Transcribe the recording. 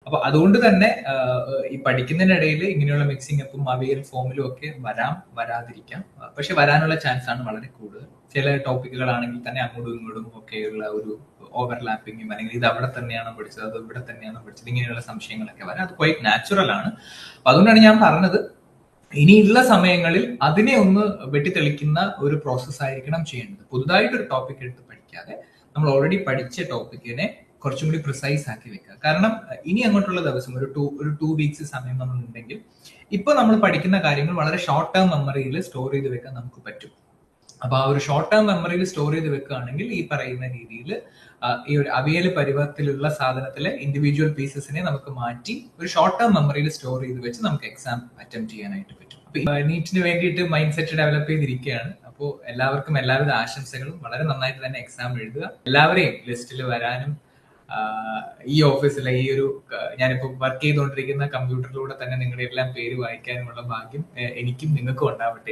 അപ്പൊ അതുകൊണ്ട് തന്നെ ഈ പഠിക്കുന്നതിനിടയിൽ ഇങ്ങനെയുള്ള മിക്സിംഗ് അപ്പും അവിയൽ ഫോമിലും ഒക്കെ വരാതിരിക്കാം. പക്ഷെ വരാനുള്ള ചാൻസ് ആണ് വളരെ കൂടുതൽ. ചില ടോപ്പിക്കുകളാണെങ്കിൽ തന്നെ അങ്ങോട്ടും ഇങ്ങോട്ടും ഒക്കെയുള്ള ഒരു ഓവർലാപ്പിങ്ങും, അല്ലെങ്കിൽ ഇത് അവിടെ തന്നെയാണോ പഠിച്ചത്, അത് ഇവിടെ തന്നെയാണോ പഠിച്ചത്, ഇങ്ങനെയുള്ള സംശയങ്ങളൊക്കെ വരാം. അത് ക്വൈറ്റ് നാച്ചുറൽ ആണ്. അപ്പൊ അതുകൊണ്ടാണ് ഞാൻ പറഞ്ഞത്, ഇനിയുള്ള സമയങ്ങളിൽ അതിനെ ഒന്ന് വെട്ടിത്തെളിക്കുന്ന ഒരു പ്രോസസ് ആയിരിക്കണം ചെയ്യേണ്ടത്. പുതുതായിട്ടൊരു ടോപ്പിക് എടുത്ത് പഠിക്കാതെ നമ്മൾ ഓൾറെഡി പഠിച്ച ടോപ്പിക്കിനെ കുറച്ചും കൂടി പ്രിസൈസ് ആക്കി വെക്കുക. കാരണം ഇനി അങ്ങോട്ടുള്ള ദിവസം ഒരു ടു വീക്സ് സമയം നമ്മൾ ഉണ്ടെങ്കിൽ ഇപ്പൊ നമ്മൾ പഠിക്കുന്ന കാര്യങ്ങൾ വളരെ ഷോർട്ട് ടേം മെമ്മറിയിൽ സ്റ്റോർ ചെയ്ത് വെക്കാൻ നമുക്ക് പറ്റും. അപ്പൊ ആ ഒരു ഷോർട്ട് ടേം മെമ്മറിയിൽ സ്റ്റോർ ചെയ്ത് വെക്കുകയാണെങ്കിൽ ഈ പറയുന്ന രീതിയിൽ ഈ ഒരു അവിയൽ പരുവത്തിലുള്ള സാധനത്തിലെ ഇൻഡിവിജ്വൽ പീസസിനെ നമുക്ക് മാറ്റി ഒരു ഷോർട്ട് ടേം മെമ്മറിയിൽ സ്റ്റോർ ചെയ്ത് വെച്ച് നമുക്ക് എക്സാം അറ്റംപ്റ്റ് ചെയ്യാനായിട്ട് പറ്റും. അപ്പൊ നീറ്റിന് വേണ്ടിയിട്ട് മൈൻഡ് സെറ്റ് ഡെവലപ്പ് ചെയ്തിരിക്കുകയാണ്. അപ്പോൾ എല്ലാവർക്കും എല്ലാവിധ ആശംസകളും. വളരെ നന്നായിട്ട് തന്നെ എക്സാം എഴുതുക. എല്ലാവരെയും ലിസ്റ്റിൽ വരാനും ഈ ഓഫീസിലെ ഈ ഒരു ഞാനിപ്പോ വർക്ക് ചെയ്തുകൊണ്ടിരിക്കുന്ന കമ്പ്യൂട്ടറിലൂടെ തന്നെ നിങ്ങളുടെ എല്ലാം പേര് വായിക്കാനുമുള്ള ഭാഗ്യം എനിക്കും നിങ്ങൾക്കും ഉണ്ടാവട്ടെ.